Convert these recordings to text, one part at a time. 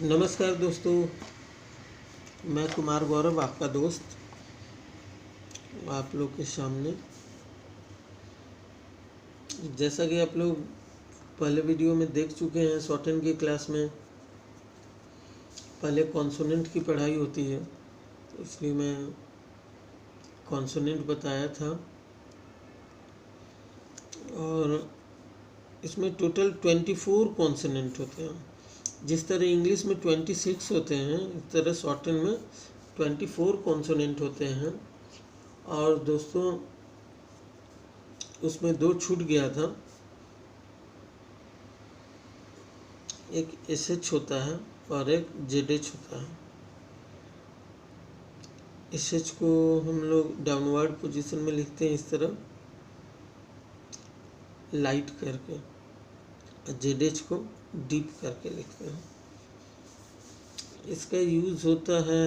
नमस्कार दोस्तों, मैं कुमार गौरव आपका दोस्त आप लोग के सामने। जैसा कि आप लोग पहले वीडियो में देख चुके हैं, शॉर्टहैंड की क्लास में पहले कॉन्सोनेंट की पढ़ाई होती है, तो इसलिए मैं कॉन्सोनेंट बताया था। और इसमें टोटल 24 कॉन्सोनेंट होते हैं। जिस तरह इंग्लिश में 26 होते हैं, इस तरह शॉर्टहैंड में 24 कॉन्सोनेंट होते हैं। और दोस्तों, उसमें दो छूट गया था। एक SH होता है और एक ZH होता है। SH को हम लोग डाउनवर्ड पोजीशन में लिखते हैं इस तरह लाइट करके, और ZH को डीप करके लिखते हैं। इसका यूज़ होता है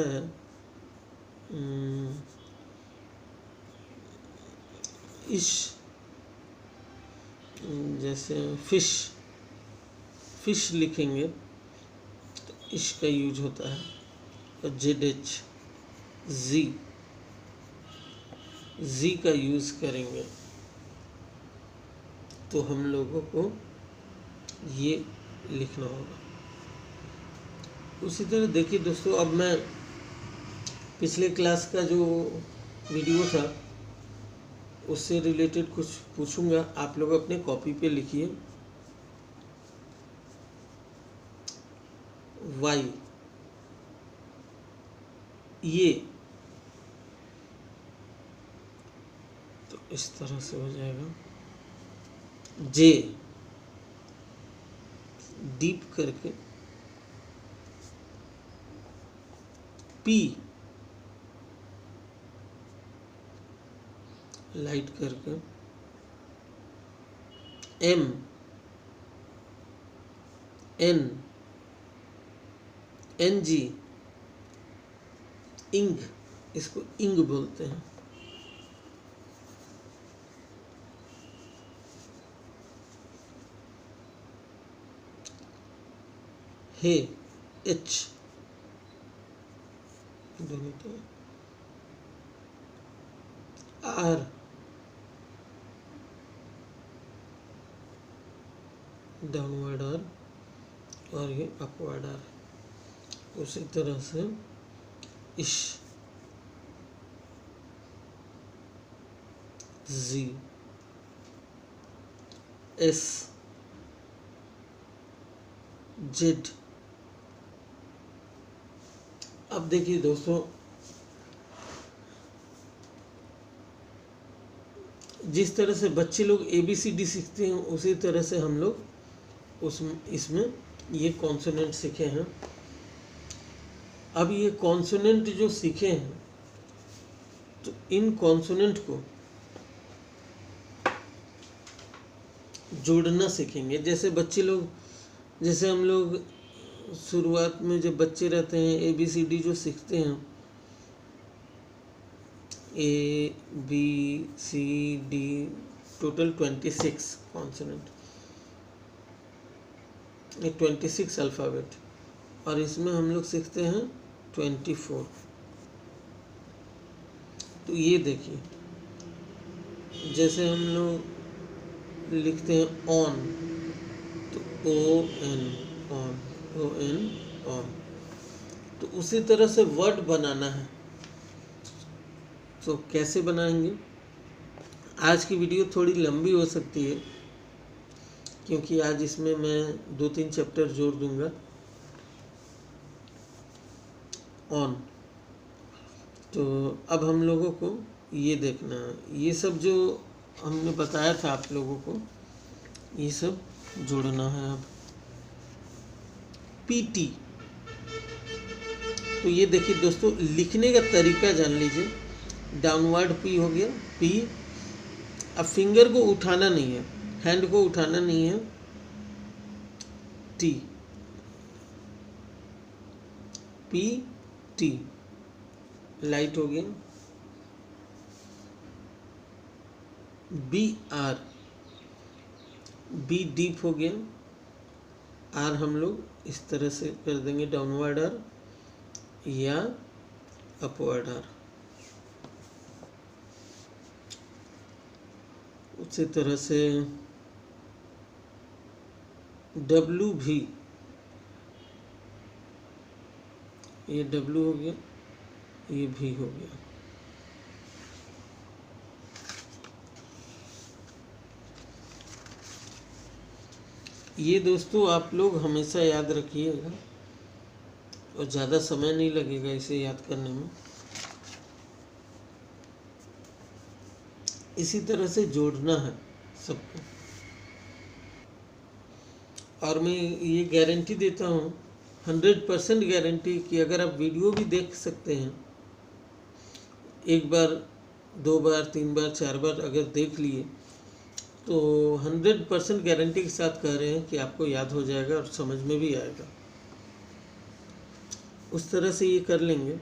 इश, जैसे फिश लिखेंगे तो इश का यूज होता है। और ZH जी का यूज़ करेंगे तो हम लोगों को ये लिखना होगा। उसी तरह देखिए दोस्तों, अब मैं पिछले क्लास का जो वीडियो था उससे रिलेटेड कुछ पूछूंगा, आप लोग अपने कॉपी पे लिखिए। वाई, ये तो इस तरह से हो जाएगा। जे डीप करके, पी लाइट करके, एम एन जी इंग, इसको इंग बोलते हैं। हे एच, दोनों तो आर डाउनवर्ड आर और ये अपवर्ड आर। उसी तरह से इश जी, एस जेड। अब देखिए दोस्तों, जिस तरह से बच्चे लोग ABCD सीखते हैं उसी तरह से हम लोग इसमें ये कॉन्सोनेंट सीखे हैं। अब ये कॉन्सोनेंट जो सीखे हैं तो इन कॉन्सोनेंट को जोड़ना सीखेंगे। जैसे बच्चे लोग, जैसे हम लोग शुरुआत में जब बच्चे रहते हैं ABCD जो सीखते हैं, ABCD टोटल 26 कॉन्सोनेंट, 26 अल्फ़ाबेट, और इसमें हम लोग सीखते हैं 24। तो ये देखिए, जैसे हम लोग लिखते हैं ऑन, तो ON ऑन, तो उसी तरह से वर्ड बनाना है। तो कैसे बनाएंगे? आज की वीडियो थोड़ी लंबी हो सकती है क्योंकि आज इसमें मैं 2-3 चैप्टर जोड़ दूंगा। ऑन, तो अब हम लोगों को ये देखना है, ये सब जो हमने बताया था आप लोगों को, ये सब जोड़ना है। अब PT, तो ये देखिए दोस्तों, लिखने का तरीका जान लीजिए। डाउनवर्ड P हो गया, P। अब फिंगर को उठाना नहीं है, हैंड को उठाना नहीं है। T, PT लाइट हो गया। BR, B डीप हो गया। आर हम लोग इस तरह से कर देंगे, डाउनवर्ड आर या अपवर्ड आर। उसी तरह से डब्ल्यू भी, ये डब्ल्यू हो गया, ये भी हो गया। ये दोस्तों आप लोग हमेशा याद रखिएगा और ज़्यादा समय नहीं लगेगा इसे याद करने में। इसी तरह से जोड़ना है सबको। और मैं ये गारंटी देता हूँ, 100% गारंटी, कि अगर आप वीडियो भी देख सकते हैं, एक बार, 2 बार, 3 बार, 4 बार अगर देख लिए, तो 100% गारंटी के साथ कह रहे हैं कि आपको याद हो जाएगा और समझ में भी आएगा। उस तरह से ये कर लेंगे।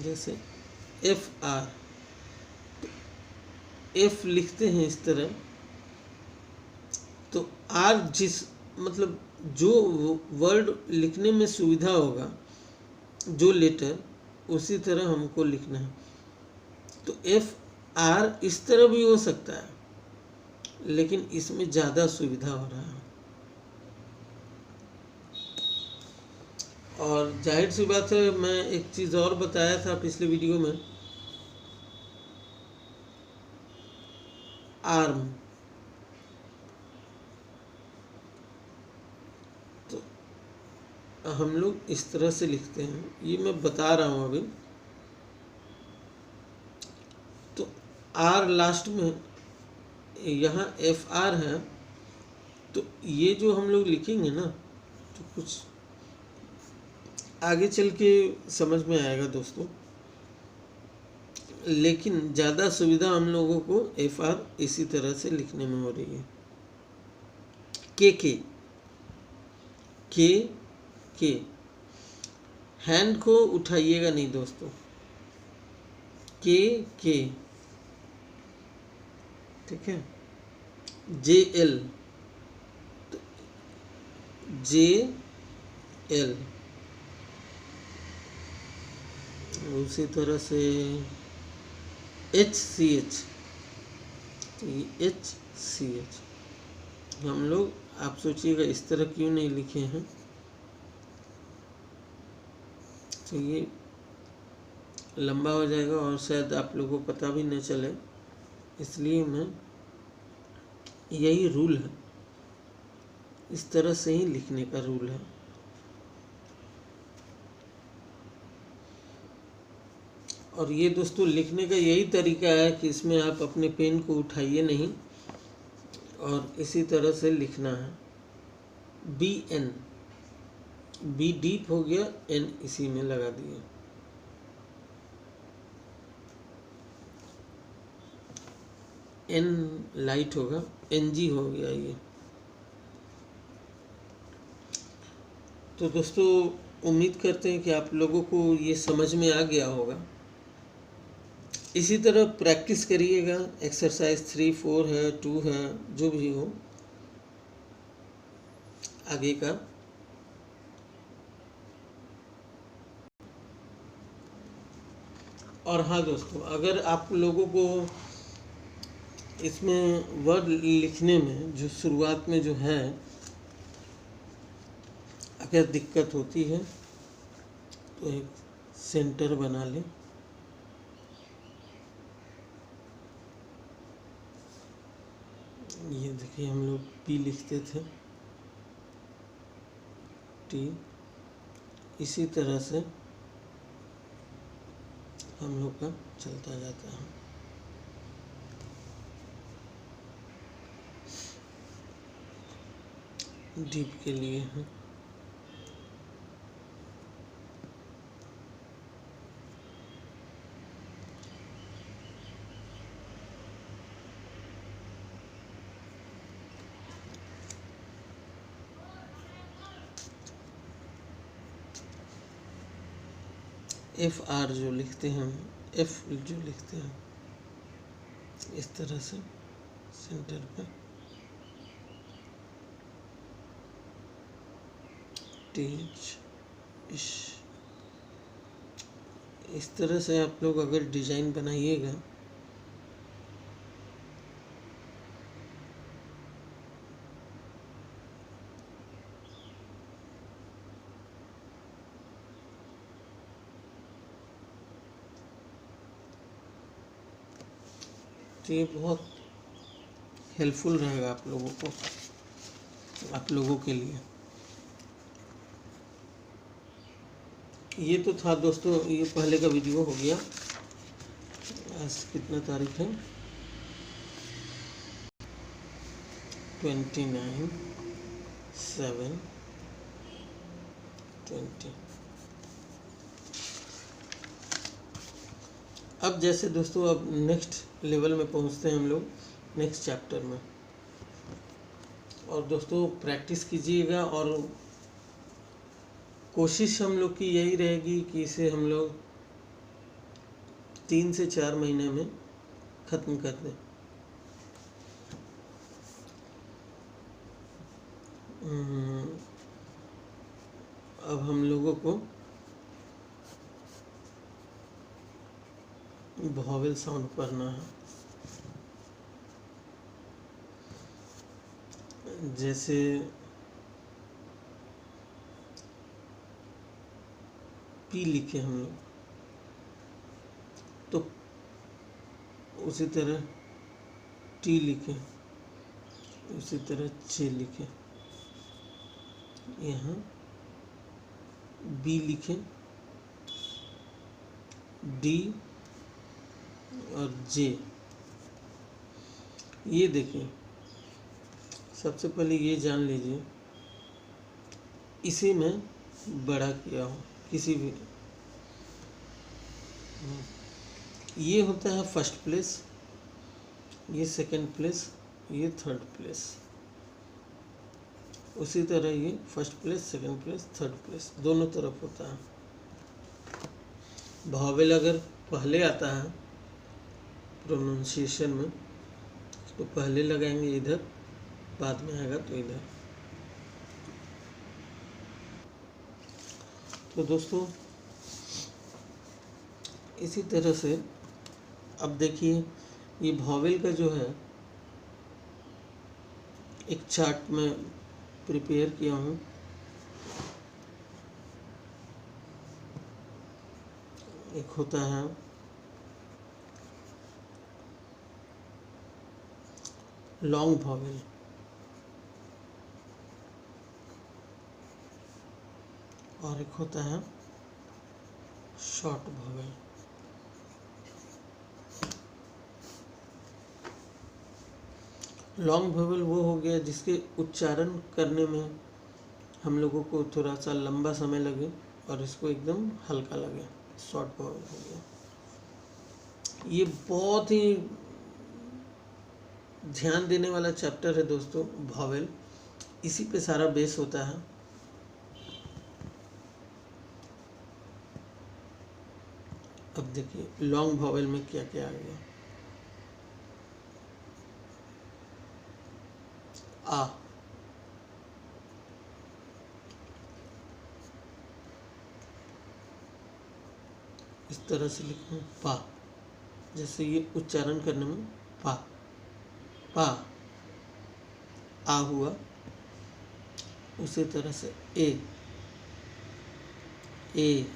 जैसे एफ आर, एफ लिखते हैं इस तरह, तो आर जिस, मतलब जो वर्ड लिखने में सुविधा होगा, जो लेटर, उसी तरह हमको लिखना है। तो एफ आर इस तरह भी हो सकता है, लेकिन इसमें ज़्यादा सुविधा हो रहा है। और जाहिर सी बात है, मैं एक चीज़ और बताया था पिछले वीडियो में, आर्म, तो हम लोग इस तरह से लिखते हैं, ये मैं बता रहा हूँ अभी। तो आर लास्ट में, यहाँ एफ आर है, तो ये जो हम लोग लिखेंगे ना, तो कुछ आगे चल के समझ में आएगा दोस्तों, लेकिन ज़्यादा सुविधा हम लोगों को एफ आर इसी तरह से लिखने में हो रही है। के हैंड को उठाइएगा नहीं दोस्तों, के ठीक है। जे एल, उसी तरह से HCH, तो ये HCH हम लोग, आप सोचिएगा इस तरह क्यों नहीं लिखे हैं, तो ये लंबा हो जाएगा और शायद आप लोगों को पता भी न चले, इसलिए मैं, यही रूल है, इस तरह से ही लिखने का रूल है। और ये दोस्तों लिखने का यही तरीका है कि इसमें आप अपने पेन को उठाइए नहीं और इसी तरह से लिखना है। BN, बी डीप हो गया, N इसी में लगा दिया। N लाइट होगा, NG हो गया ये। तो दोस्तों उम्मीद करते हैं कि आप लोगों को ये समझ में आ गया होगा। इसी तरह प्रैक्टिस करिएगा, एक्सरसाइज 3, 4 है, 2 है, जो भी हो आगे का। और हाँ दोस्तों, अगर आप लोगों को इसमें वर्ड लिखने में जो शुरुआत में जो है, अगर दिक्कत होती है तो एक सेंटर बना लें। ये देखिए, हम लोग P लिखते थे, T, इसी तरह से हम लोग का चलता जाता है। डीप के लिए है, FR जो लिखते हैं, F जो लिखते हैं, इस तरह से सेंटर पे टीच इस तरह से आप लोग अगर डिजाइन बनाइएगा तो ये बहुत हेल्पफुल रहेगा आप लोगों के लिए। ये तो था दोस्तों, ये पहले का वीडियो हो गया। आज कितना तारीख है? 29/7/20। अब जैसे दोस्तों अब नेक्स्ट लेवल में पहुंचते हैं हम लोग, नेक्स्ट चैप्टर में। और दोस्तों प्रैक्टिस कीजिएगा और कोशिश हम लोग की यही रहेगी कि इसे हम लोग 3 से 4 महीने में ख़त्म कर दें। अब हम लोगों को वॉवेल साउंड पढ़ना है। जैसे पी लिखे हम लोग, तो उसी तरह टी लिखे, उसी तरह चे लिखे, यहाँ बी लिखे, डी और जे। ये देखिए, सबसे पहले ये जान लीजिए, इसे मैं बड़ा किया हूँ किसी भी। ये होता है फर्स्ट प्लेस, ये सेकंड प्लेस, ये थर्ड प्लेस। उसी तरह ये first place, second place, third place दोनों तरफ होता है। वॉवेल अगर पहले आता है प्रोनाउंसिएशन में, तो पहले लगाएंगे इधर, बाद में आएगा तो इधर। तो दोस्तों इसी तरह से अब देखिए, ये वॉवेल का जो है एक चार्ट में प्रिपेयर किया हूँ। एक होता है लॉन्ग वॉवेल, और एक होता है शॉर्ट वॉवेल। लॉन्ग वॉवेल वो हो गया जिसके उच्चारण करने में हम लोगों को थोड़ा सा लंबा समय लगे और इसको एकदम हल्का लगे। शॉर्ट वॉवेल हो गया। ये बहुत ही ध्यान देने वाला चैप्टर है दोस्तों, वॉवेल। इसी पे सारा बेस होता है। अब देखिए लॉन्ग वॉवेल में क्या क्या आ गया। आ, इस तरह से लिखूं पा, जैसे ये उच्चारण करने में पा, पा आ हुआ। उसी तरह से ए, ए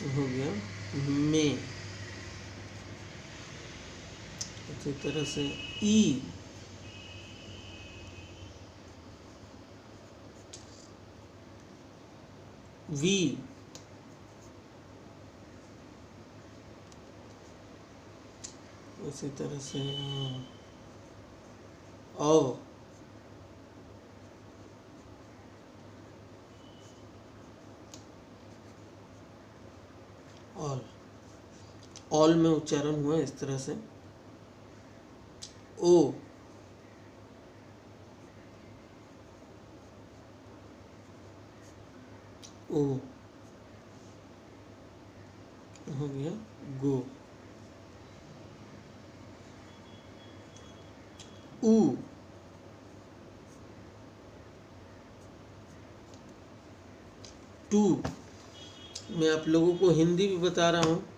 हो गया में। इसी तरह से ई, वी, उसी तरह से ओ, ऑल में उच्चारण हुआ इस तरह से। ओ, ओ हो गया गो। ऊ, टू। मैं आप लोगों को हिंदी भी बता रहा हूँ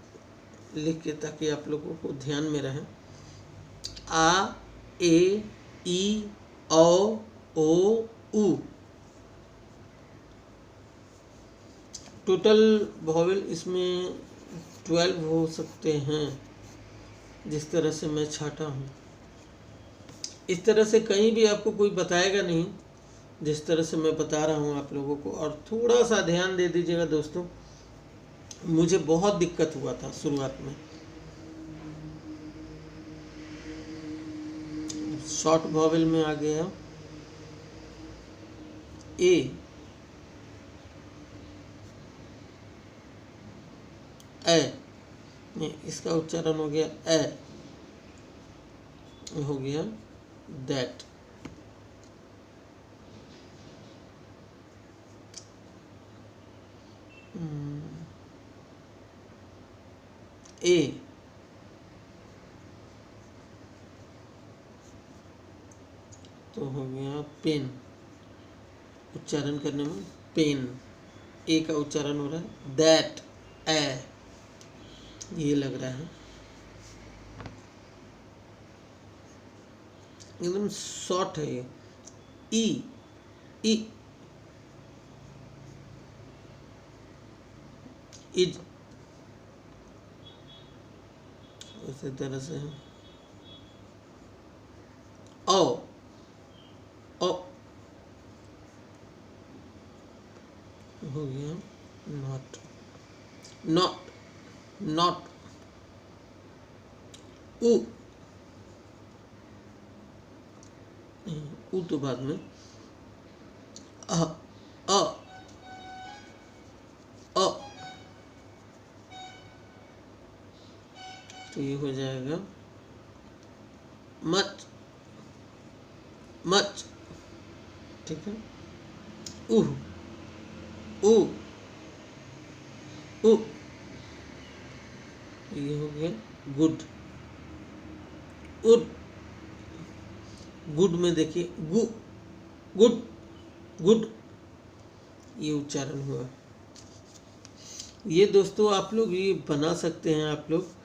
लिख के, ताकि आप लोगों को ध्यान में रहे। आ, ए, ई, औ, ओ, ऊ। टोटल वॉवेल इसमें 12 हो सकते हैं, जिस तरह से मैं छाटा हूँ। इस तरह से कहीं भी आपको कोई बताएगा नहीं, जिस तरह से मैं बता रहा हूँ आप लोगों को। और थोड़ा सा ध्यान दे दीजिएगा दोस्तों, मुझे बहुत दिक्कत हुआ था शुरुआत में। शॉर्ट वॉवेल में आ गया ए, नहीं, इसका उच्चारण हो गया ए, हो गया दैट। ए, तो हो गया पेन। उच्चारण करने में पेन, ए का उच्चारण हो रहा है दैट, ए, ये लग रहा है एकदम शॉर्ट है ये। ई, ई, इज, इसी तरह से है। ओ, ओ, हो गया नॉट, नॉट, नॉट। ऊ, ऊ तो बाद में। अ, अ, अ, तो ये हो जाएगा मच, मच, ठीक है। उह, ऊ, ऊ, ये हो गया गुड, उड। गुड में देखिए गु, गुड, गुड, ये उच्चारण हुआ। ये दोस्तों आप लोग ये बना सकते हैं, आप लोग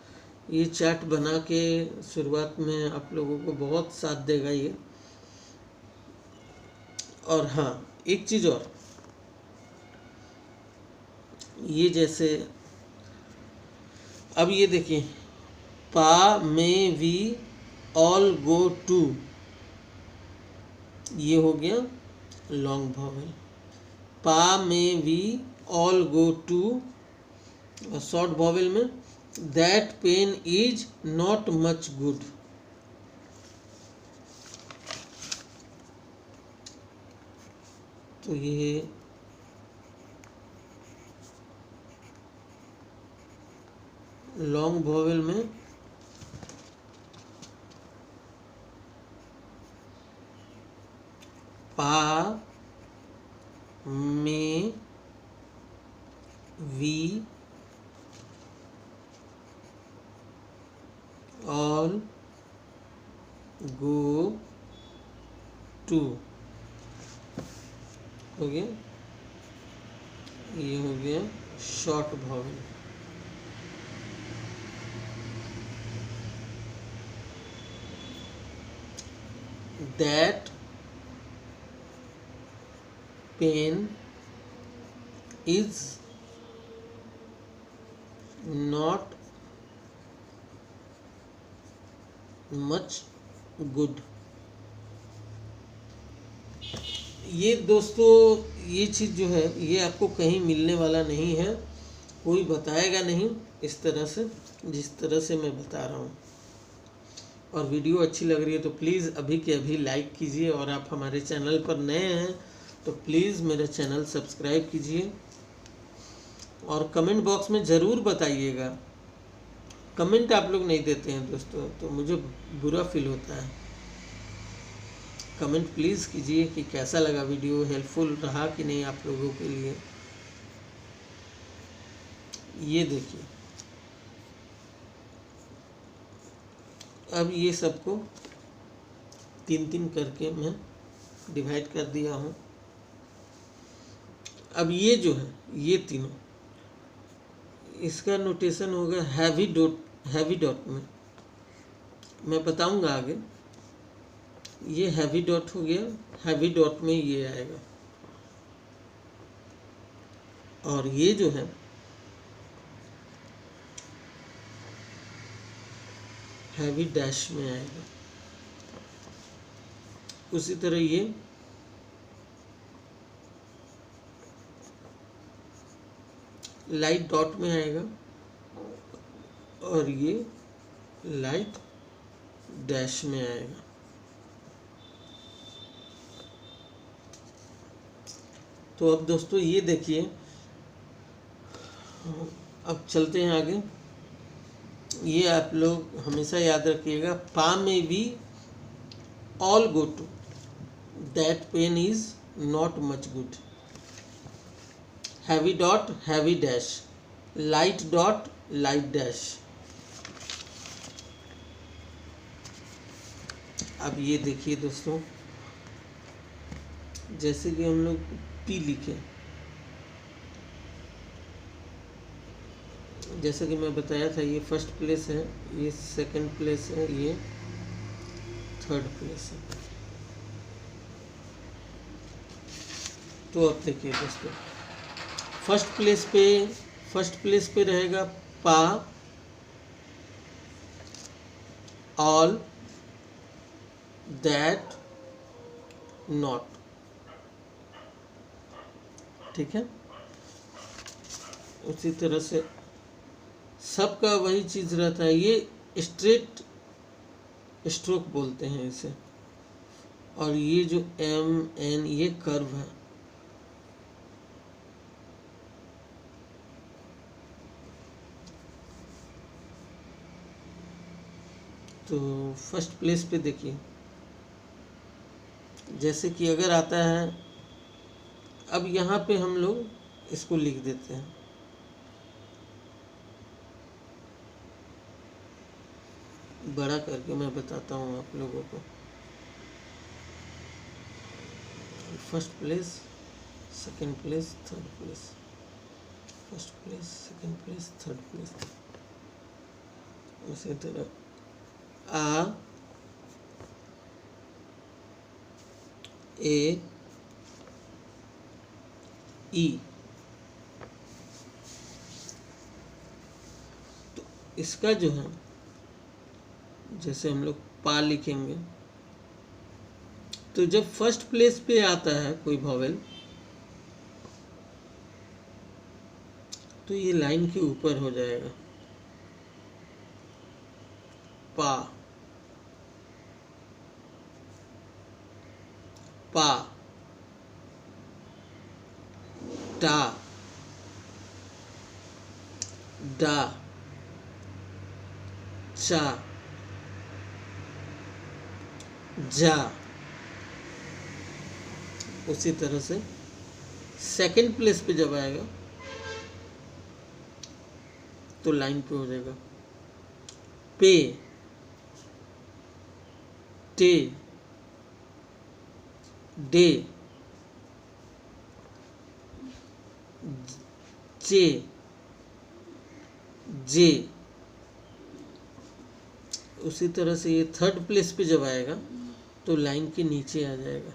ये चार्ट बना के शुरुआत में आप लोगों को बहुत साथ देगा ये। और हाँ, एक चीज़ और, ये जैसे अब ये देखिए, पा, में, वी, ऑल गो टू, ये हो गया लॉन्ग वॉवेल। पा, में, वी, ऑल गो टू। और शॉर्ट वॉवेल में that pen is not much good. तो ये लॉन्ग वॉवेल में पा, में, वी, ऑल गो टू, हो गया। ये हो गया short vowel. That pen is not much good. ये दोस्तों ये चीज़ जो है ये आपको कहीं मिलने वाला नहीं है, कोई बताएगा नहीं इस तरह से, जिस तरह से मैं बता रहा हूँ। और वीडियो अच्छी लग रही है तो प्लीज़ अभी के अभी लाइक कीजिए, और आप हमारे चैनल पर नए हैं तो प्लीज़ मेरा चैनल सब्सक्राइब कीजिए। और कमेंट बॉक्स में ज़रूर बताइएगा, कमेंट आप लोग नहीं देते हैं दोस्तों तो मुझे बुरा फील होता है। कमेंट प्लीज़ कीजिए कि कैसा लगा वीडियो, हेल्पफुल रहा कि नहीं आप लोगों के लिए। ये देखिए, अब ये सबको तीन तीन करके मैं डिवाइड कर दिया हूँ। अब ये जो है ये तीनों, इसका नोटेशन होगा हैवी डॉट में, मैं बताऊंगा आगे। ये हैवी डॉट हो गया, हैवी डॉट में ये आएगा, और ये जो है हैवी डैश में आएगा। उसी तरह ये लाइट डॉट में आएगा, और ये लाइट डैश में आएगा। तो अब दोस्तों ये देखिए, अब चलते हैं आगे। ये आप लोग हमेशा याद रखिएगा, पा में भी all go to, that pen is not much good. Heavy dot heavy dash, light dot light dash. अब ये देखिए दोस्तों, जैसे कि हम लोग पी लिखे, जैसे कि मैं बताया था, ये फर्स्ट प्लेस है, ये सेकंड प्लेस है, ये थर्ड प्लेस है। तो अब देखिए दोस्तों, फर्स्ट प्लेस पे रहेगा पा, ऑल, दैट, नॉट। ठीक है, उसी तरह से सबका वही चीज़ रहता है। ये स्ट्रेट स्ट्रोक बोलते हैं इसे, और ये जो एम एन ये कर्व है। तो फर्स्ट प्लेस पे देखिए, जैसे कि अगर आता है, अब यहाँ पे हम लोग इसको लिख देते हैं, बड़ा करके मैं बताता हूँ आप लोगों को। First place, second place, third place, first place, second place, third place. उसी तरह आ, ए, ई। तो इसका जो है, जैसे हम लोग पा लिखेंगे, तो जब फर्स्ट प्लेस पे आता है कोई वॉवेल, तो ये लाइन के ऊपर हो जाएगा। पा, पा, टा, डा, चा, जा। उसी तरह से सेकंड प्लेस पे जब आएगा तो लाइन पे हो जाएगा पे, टे, डे, जे, जे। उसी तरह से ये थर्ड प्लेस पे जब आएगा तो लाइन के नीचे आ जाएगा।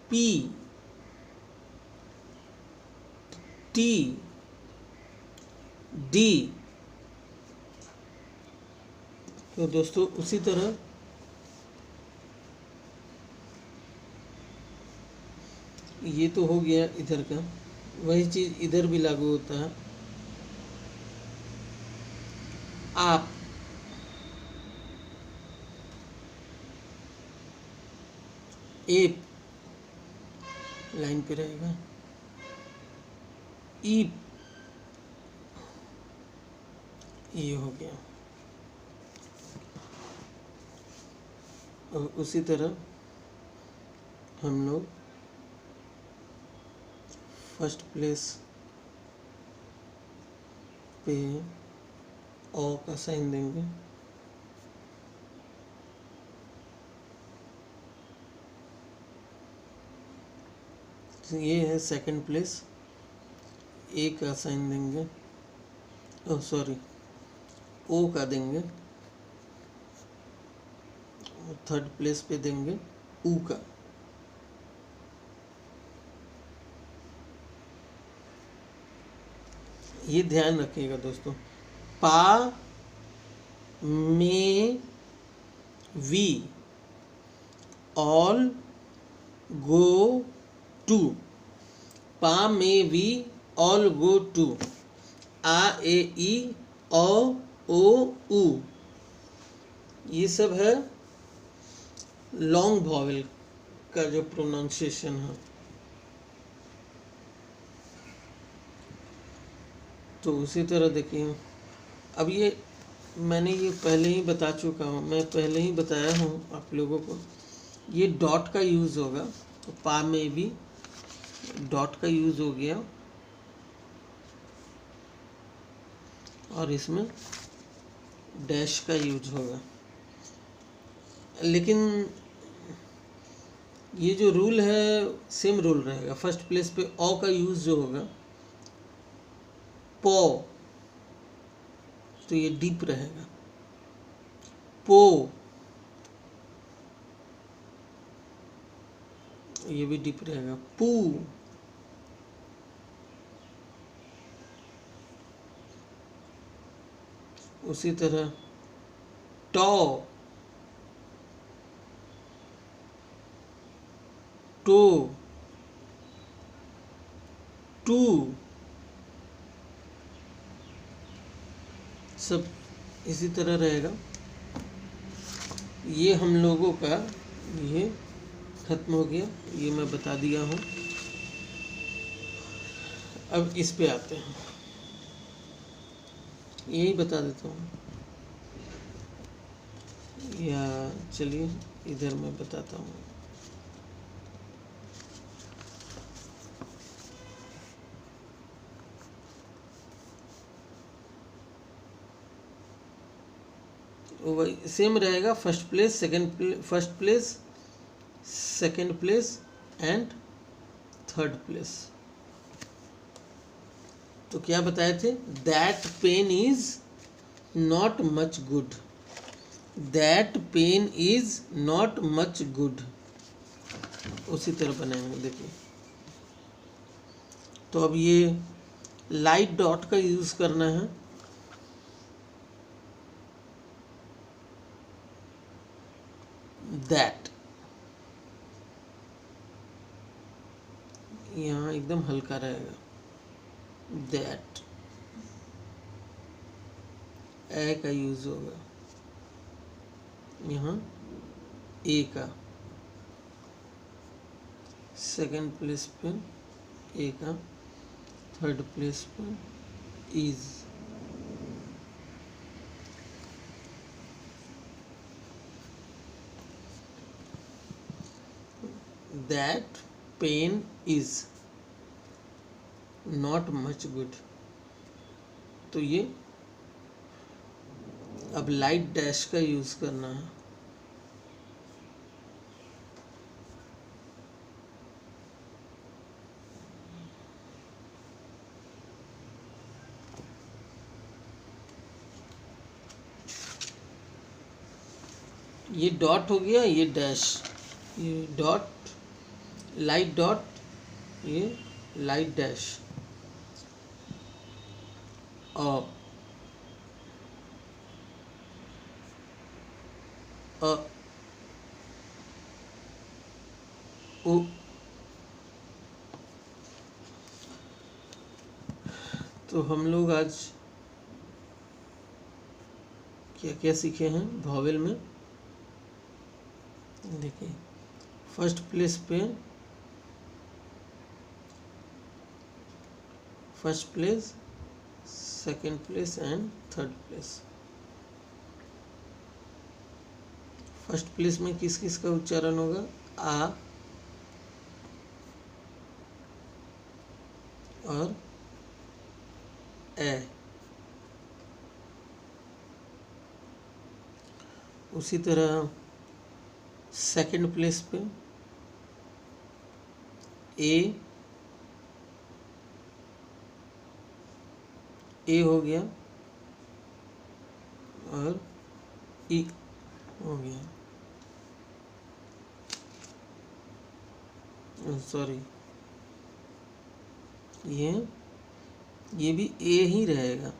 P, T, D. तो दोस्तों उसी तरह ये तो हो गया इधर का, वही चीज इधर भी लागू होता है। आप, एप लाइन पे रहेगा, ईप, ये हो गया। और उसी तरह हम लोग फर्स्ट प्लेस पे ओ का साइन देंगे, ये है सेकंड प्लेस, ए का साइन देंगे, ओह सॉरी ओ का देंगे, थर्ड प्लेस पे देंगे ऊ का। ये ध्यान रखिएगा दोस्तों, पा में वी ऑल गो टू, पा में वी ऑल गो टू, आ ए ई ओ ऊ, ये सब है लॉन्ग वॉवेल का जो प्रोनाउंसिएशन है। तो उसी तरह देखिए, अब ये मैंने ये पहले ही बता चुका हूँ, मैं पहले ही बताया हूँ आप लोगों को, ये डॉट का यूज़ होगा। तो पा में भी डॉट का यूज़ हो गया और इसमें डैश का यूज होगा। लेकिन ये जो रूल है सेम रूल रहेगा। फर्स्ट प्लेस पे ओ का यूज जो होगा पो, तो ये डीप रहेगा, पो, ये भी डीप रहेगा, पू, उसी तरह टो, टो, टू, सब इसी तरह रहेगा। ये हम लोगों का ये खत्म हो गया, ये मैं बता दिया हूँ। अब इस पे आते हैं, यही बता देता हूँ, या चलिए इधर मैं बताता हूँ। वही सेम रहेगा, first place second place and third place. तो क्या बताए थे, that pen is not much good, that pen is not much good, उसी तरह बनाएंगे। देखिए, तो अब ये लाइट डॉट का यूज करना है। दैट यहाँ एकदम हल्का रहेगा, दैट, ए का यूज होगा यहाँ, ए का, सेकंड प्लेस पे ए का, थर्ड प्लेस पे is. That pen is not much good. तो ये अब लाइट डैश का यूज करना है। ये डॉट हो गया, ये डैश, ये डॉट, लाइट डॉट, ये लाइट डैश, और ओ, तो हम लोग आज क्या क्या सीखे हैं वॉवेल में। देखिए, फर्स्ट प्लेस पे first place, second place and third place. First place में किस किस का उच्चारण होगा, आ और ए। उसी तरह सेकंड प्लेस पे ए ए हो गया और ई हो गया, सॉरी ये भी ए ही रहेगा।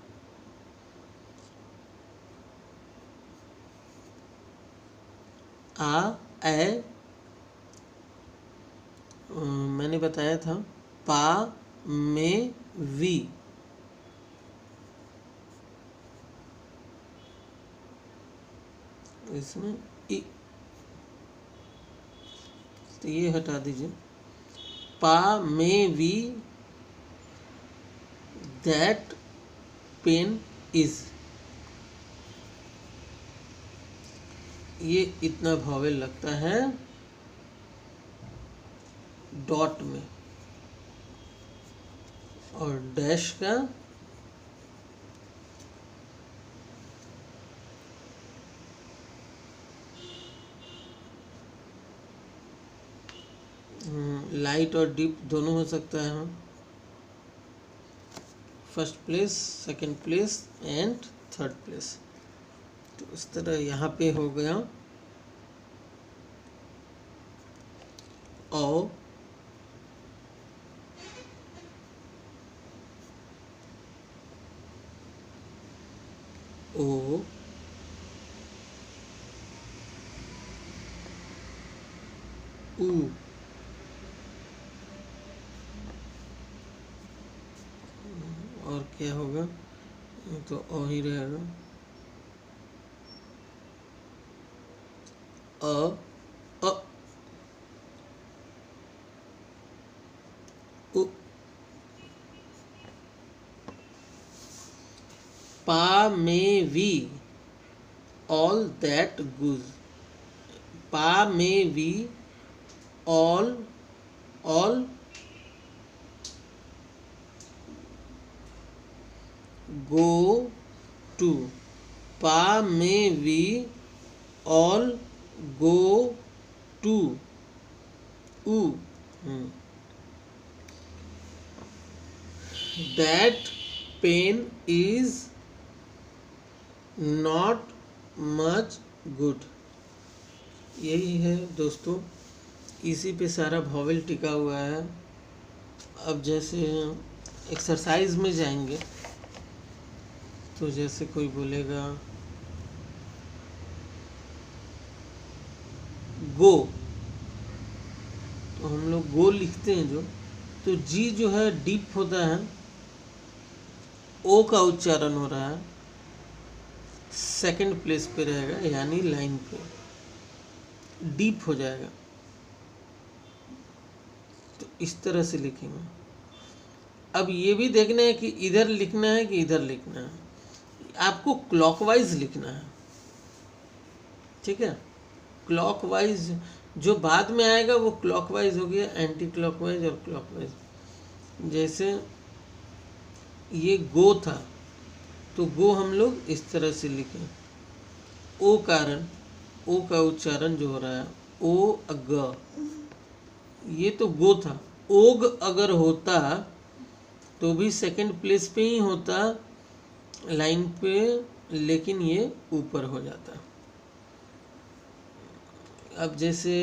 आ ए मैंने बताया था पा में वी, इसमें ई, तो ये हटा दीजिए। पा में वी दैट पेन इज, ये इतना वॉवेल लगता है डॉट में, और डैश का लाइट और डीप दोनों हो सकता है, first place, second place and third place. तो इस तरह यहाँ पे हो गया ओ ओ ऊ, और क्या होगा, तो ओ ही रहेगा। अ उ, पा में वी ऑल दैट गुज, पा में वी ऑल गो टू, पा में वी ऑल गो टू ऊ, that pen is not much good. यही है दोस्तों, इसी पे सारा वॉवेल टिका हुआ है। अब जैसे एक्सरसाइज में जाएंगे तो जैसे कोई बोलेगा गो, तो हम लोग गो लिखते हैं जो, तो जी जो है डीप होता है, ओ का उच्चारण हो रहा है, सेकंड प्लेस पे रहेगा, यानी लाइन पे डीप हो जाएगा। तो इस तरह से लिखेंगे। अब ये भी देखना है कि इधर लिखना है कि इधर लिखना है, आपको क्लॉकवाइज लिखना है, ठीक है। क्लॉकवाइज जो बाद में आएगा वो क्लॉकवाइज हो गया, एंटी क्लॉकवाइज और क्लॉकवाइज। जैसे ये गो था, तो गो हम लोग इस तरह से लिखें, ओ कारण, ओ का उच्चारण जो हो रहा है ओ अग, ये तो गो था। ओग अगर होता तो भी सेकंड प्लेस पे ही होता लाइन पे, लेकिन ये ऊपर हो जाता। अब जैसे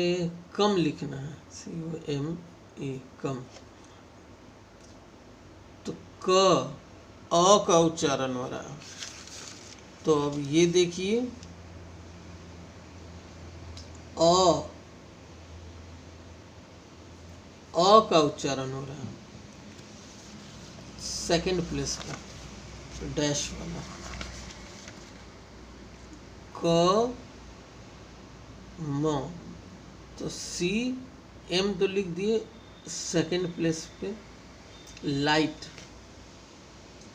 कम लिखना है, COME कम, तो क अ का उच्चारण हो रहा है। तो अब ये देखिए अ का उच्चारण हो रहा है सेकंड प्लेस पे डैश वाला। क म, तो CM तो लिख दिए, सेकंड प्लेस पे लाइट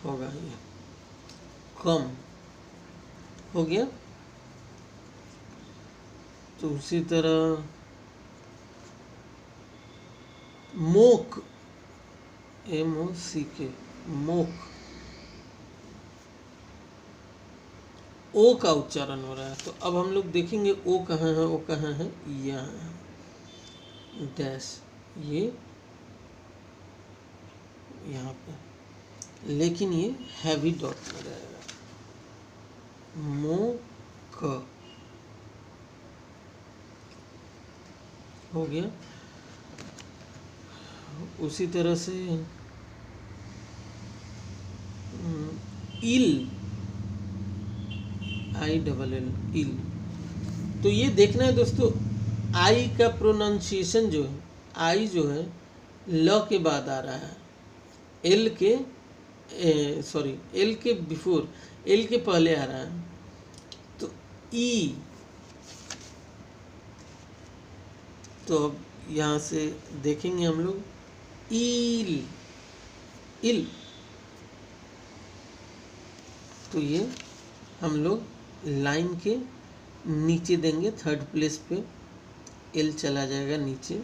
होगा, ये कम हो गया। तो उसी तरह मोक, MOCK, मोक, ओ का उच्चारण हो रहा है। तो अब हम लोग देखेंगे ओ कहाँ है, ओ कहाँ है, यहाँ है डैश, ये यहाँ पे। लेकिन ये हैवी डॉट में रहेगा। मोक हो गया। उसी तरह से इल, ILL, इल। तो ये देखना है दोस्तों, आई का प्रोनाउंसिएशन जो है, आई जो है ल के बाद आ रहा है, एल के एल के बिफोर, एल के पहले आ रहा है। तो ई, तो अब यहाँ से देखेंगे हम लोग, इल, इल। तो ये हम लोग लाइन के नीचे देंगे, थर्ड प्लेस पे एल चला जाएगा नीचे,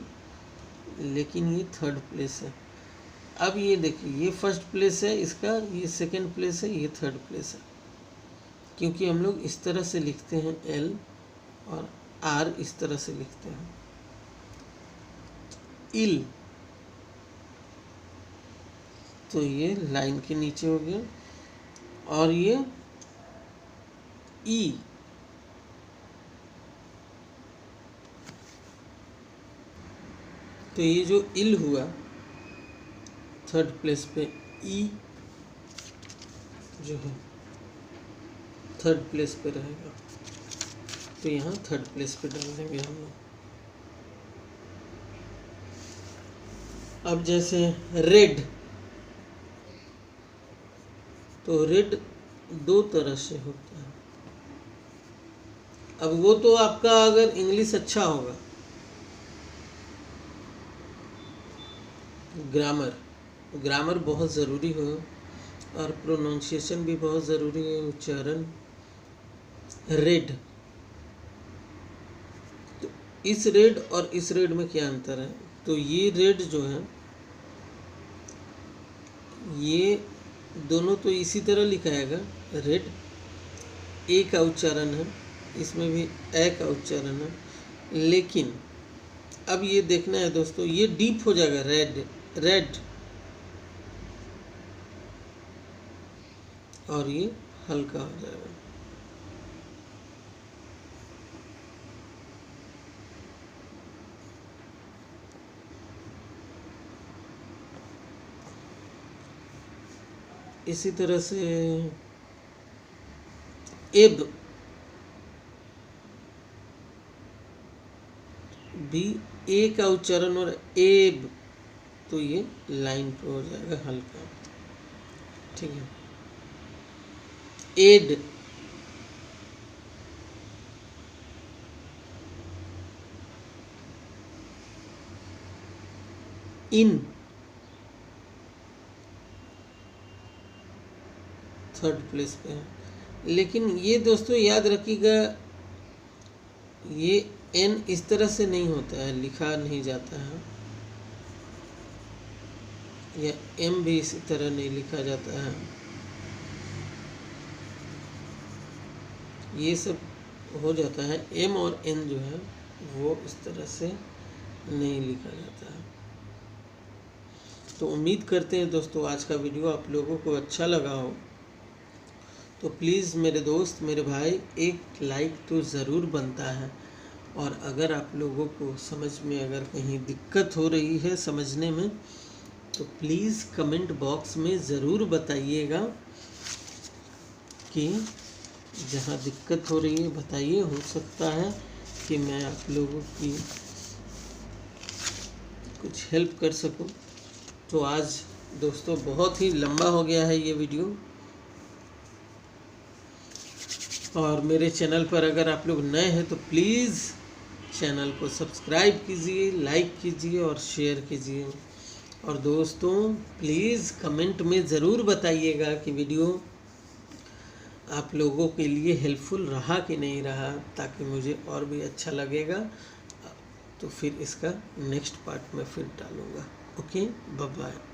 लेकिन ये थर्ड प्लेस है। अब ये देखिए, ये फर्स्ट प्लेस है इसका, ये सेकंड प्लेस है, ये थर्ड प्लेस है, क्योंकि हम लोग इस तरह से लिखते हैं एल, और आर इस तरह से लिखते हैं, इल। तो ये लाइन के नीचे हो गया। और ये ई, तो ये जो इल हुआ थर्ड प्लेस पे, ई जो है थर्ड प्लेस पे रहेगा। तो यहाँ थर्ड प्लेस पे डाल देंगे हम लोग। अब जैसे रेड, तो रेड दो तरह से होता है। अब वो तो आपका अगर इंग्लिश अच्छा होगा, ग्रामर बहुत ज़रूरी हो, और प्रोनाउंसिएशन भी बहुत ज़रूरी है, उच्चारण। रेड, तो इस रेड और इस रेड में क्या अंतर है? तो ये रेड जो है, ये दोनों तो इसी तरह लिखाएगा, रेड, ए का उच्चारण है, इसमें भी ए का उच्चारण है, लेकिन अब ये देखना है दोस्तों, ये डीप हो जाएगा, रेड, रेड, और ये हल्का हो जाएगा। इसी तरह से एब भी ए का उच्चारण और एब, तो ये लाइन पे हो जाएगा हल्का, ठीक है। एड, इन, थर्ड प्लेस पे है। लेकिन ये दोस्तों याद रखिएगा, ये एन इस तरह से नहीं होता है, लिखा नहीं जाता है, या एम भी इसी तरह नहीं लिखा जाता है। ये सब हो जाता है, एम और एन जो है वो इस तरह से नहीं लिखा जाता है। तो उम्मीद करते हैं दोस्तों आज का वीडियो आप लोगों को अच्छा लगा हो। तो प्लीज़ मेरे दोस्त, मेरे भाई, एक लाइक तो ज़रूर बनता है। और अगर आप लोगों को समझ में अगर कहीं दिक्कत हो रही है समझने में, तो प्लीज़ कमेंट बॉक्स में ज़रूर बताइएगा कि जहाँ दिक्कत हो रही है बताइए, हो सकता है कि मैं आप लोगों की कुछ हेल्प कर सकूं। तो आज दोस्तों बहुत ही लंबा हो गया है ये वीडियो, और मेरे चैनल पर अगर आप लोग नए हैं तो प्लीज़ चैनल को सब्सक्राइब कीजिए, लाइक कीजिए और शेयर कीजिए। और दोस्तों प्लीज़ कमेंट में ज़रूर बताइएगा कि वीडियो आप लोगों के लिए हेल्पफुल रहा कि नहीं रहा, ताकि मुझे और भी अच्छा लगेगा। तो फिर इसका नेक्स्ट पार्ट में फिर डालूँगा। Okay, bye bye.